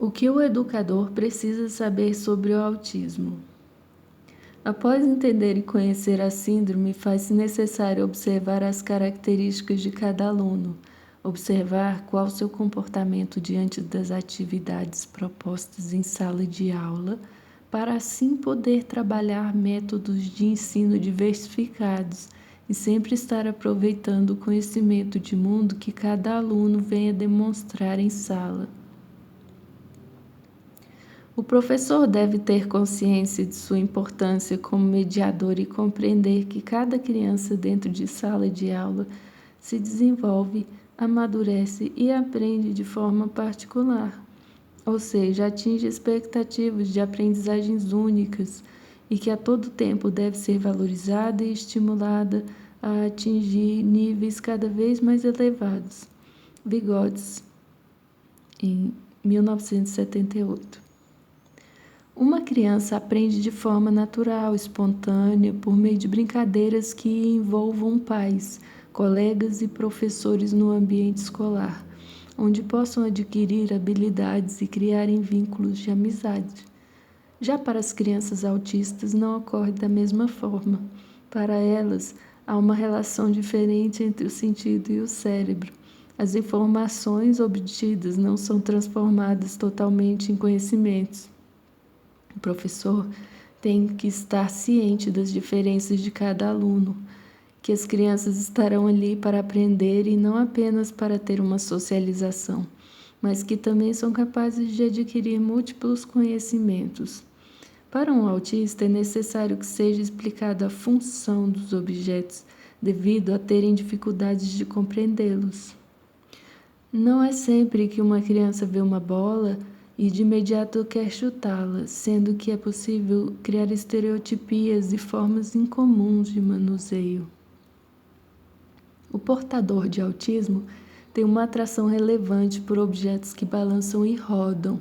O que o educador precisa saber sobre o autismo? Após entender e conhecer a síndrome, faz-se necessário observar as características de cada aluno, observar qual seu comportamento diante das atividades propostas em sala de aula, para assim poder trabalhar métodos de ensino diversificados e sempre estar aproveitando o conhecimento de mundo que cada aluno venha demonstrar em sala. O professor deve ter consciência de sua importância como mediador e compreender que cada criança dentro de sala de aula se desenvolve, amadurece e aprende de forma particular, ou seja, atinge expectativas de aprendizagens únicas e que a todo tempo deve ser valorizada e estimulada a atingir níveis cada vez mais elevados. Vygotsky, em 1978. Uma criança aprende de forma natural, espontânea, por meio de brincadeiras que envolvam pais, colegas e professores no ambiente escolar, onde possam adquirir habilidades e criarem vínculos de amizade. Já para as crianças autistas não ocorre da mesma forma. Para elas, há uma relação diferente entre o sentido e o cérebro. As informações obtidas não são transformadas totalmente em conhecimentos. O professor tem que estar ciente das diferenças de cada aluno, que as crianças estarão ali para aprender e não apenas para ter uma socialização, mas que também são capazes de adquirir múltiplos conhecimentos. Para um autista, é necessário que seja explicada a função dos objetos, devido a terem dificuldades de compreendê-los. Não é sempre que uma criança vê uma bola e de imediato quer chutá-la, sendo que é possível criar estereotipias e formas incomuns de manuseio. O portador de autismo tem uma atração relevante por objetos que balançam e rodam.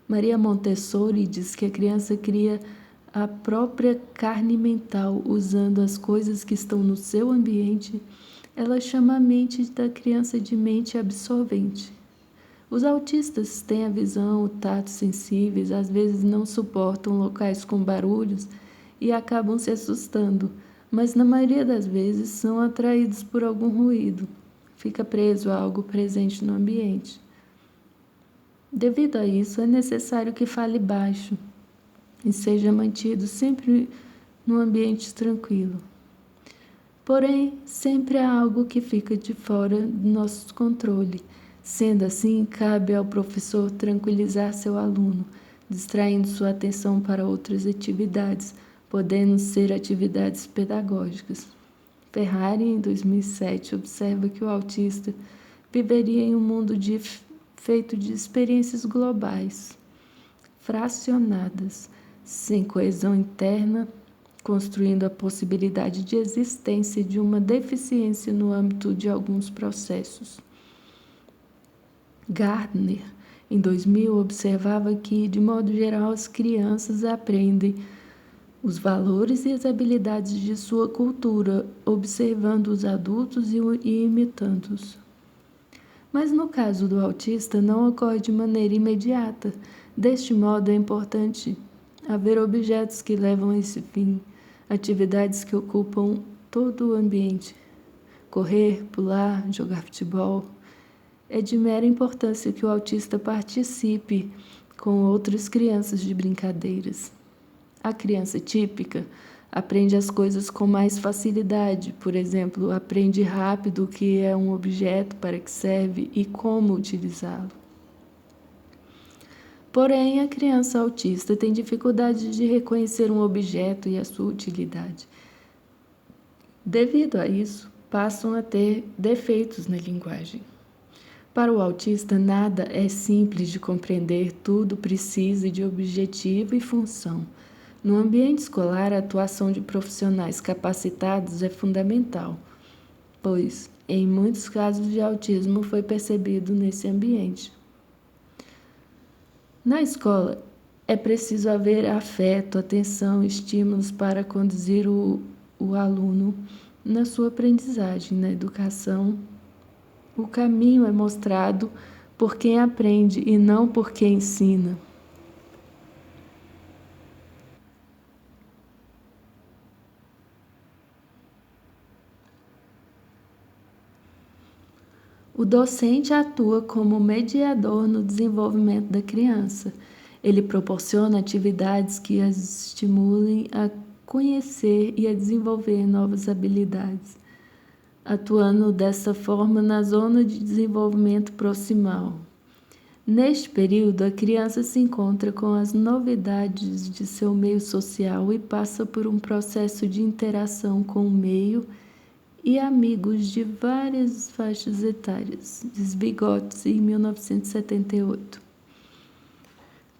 Maria Montessori diz que a criança cria a própria carne mental usando as coisas que estão no seu ambiente. Ela chama a mente da criança de mente absorvente. Os autistas têm a visão, o tato sensíveis, às vezes não suportam locais com barulhos e acabam se assustando, mas na maioria das vezes são atraídos por algum ruído. Fica preso a algo presente no ambiente. Devido a isso, é necessário que fale baixo e seja mantido sempre num ambiente tranquilo. Porém, sempre há algo que fica de fora do nosso controle. Sendo assim, cabe ao professor tranquilizar seu aluno, distraindo sua atenção para outras atividades, podendo ser atividades pedagógicas. Ferrari, em 2007, observa que o autista viveria em um mundo feito de experiências globais, fracionadas, sem coesão interna, construindo a possibilidade de existência de uma deficiência no âmbito de alguns processos. Gardner, em 2000, observava que, de modo geral, as crianças aprendem os valores e as habilidades de sua cultura, observando os adultos e imitando-os. Mas no caso do autista, não ocorre de maneira imediata. Deste modo, é importante haver objetos que levam a esse fim, atividades que ocupam todo o ambiente. Correr, pular, jogar futebol. É de mera importância que o autista participe com outras crianças de brincadeiras. A criança típica aprende as coisas com mais facilidade, por exemplo, aprende rápido o que é um objeto, para que serve e como utilizá-lo. Porém, a criança autista tem dificuldade de reconhecer um objeto e a sua utilidade. Devido a isso, passam a ter defeitos na linguagem. Para o autista, nada é simples de compreender, tudo precisa de objetivo e função. No ambiente escolar, a atuação de profissionais capacitados é fundamental, pois, em muitos casos de autismo, foi percebido nesse ambiente. Na escola, é preciso haver afeto, atenção, estímulos para conduzir o aluno na sua aprendizagem. Na educação, o caminho é mostrado por quem aprende e não por quem ensina. O docente atua como mediador no desenvolvimento da criança. Ele proporciona atividades que as estimulem a conhecer e a desenvolver novas habilidades, atuando dessa forma na zona de desenvolvimento proximal. Neste período, a criança se encontra com as novidades de seu meio social e passa por um processo de interação com o meio e amigos de várias faixas etárias, diz Vygotsky, em 1978.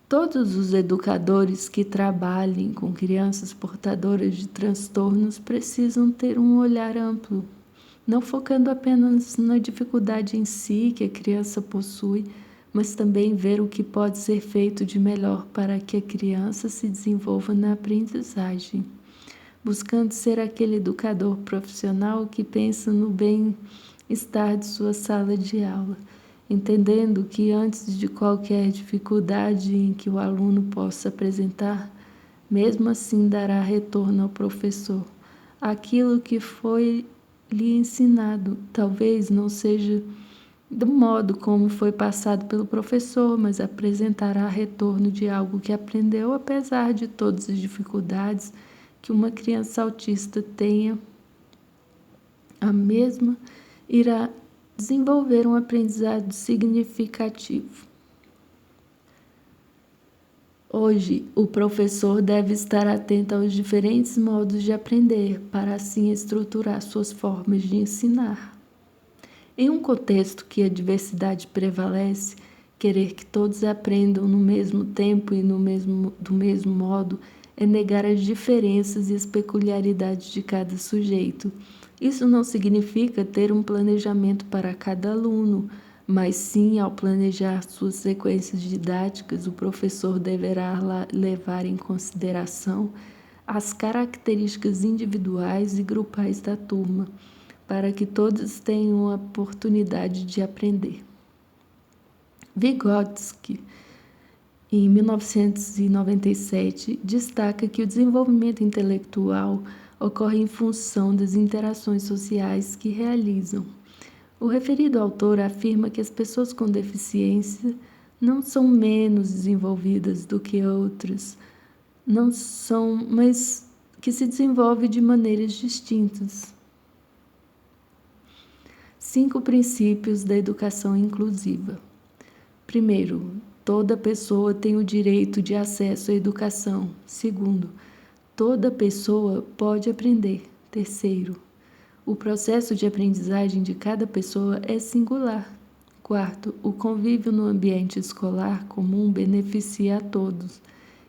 Todos os educadores que trabalhem com crianças portadoras de transtornos precisam ter um olhar amplo, não focando apenas na dificuldade em si que a criança possui, mas também ver o que pode ser feito de melhor para que a criança se desenvolva na aprendizagem, buscando ser aquele educador profissional que pensa no bem-estar de sua sala de aula, entendendo que antes de qualquer dificuldade em que o aluno possa apresentar, mesmo assim dará retorno ao professor. Aquilo que foi lhe ensinado talvez não seja do modo como foi passado pelo professor, mas apresentará retorno de algo que aprendeu apesar de todas as dificuldades que uma criança autista tenha. A mesma irá desenvolver um aprendizado significativo. Hoje, o professor deve estar atento aos diferentes modos de aprender, para assim estruturar suas formas de ensinar. Em um contexto que a diversidade prevalece, querer que todos aprendam no mesmo tempo e do mesmo modo é negar as diferenças e as peculiaridades de cada sujeito. Isso não significa ter um planejamento para cada aluno, mas sim, ao planejar suas sequências didáticas, o professor deverá levar em consideração as características individuais e grupais da turma, para que todos tenham a oportunidade de aprender. Vygotsky, em 1997, destaca que o desenvolvimento intelectual ocorre em função das interações sociais que realizam. O referido autor afirma que as pessoas com deficiência não são menos desenvolvidas do que outras, mas que se desenvolvem de maneiras distintas. 5 princípios da educação inclusiva. Primeiro, toda pessoa tem o direito de acesso à educação. Segundo, toda pessoa pode aprender. Terceiro, o processo de aprendizagem de cada pessoa é singular. Quarto, o convívio no ambiente escolar comum beneficia a todos.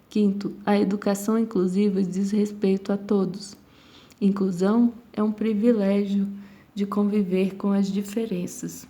Quinto, a educação inclusiva diz respeito a todos. Inclusão é um privilégio de conviver com as diferenças.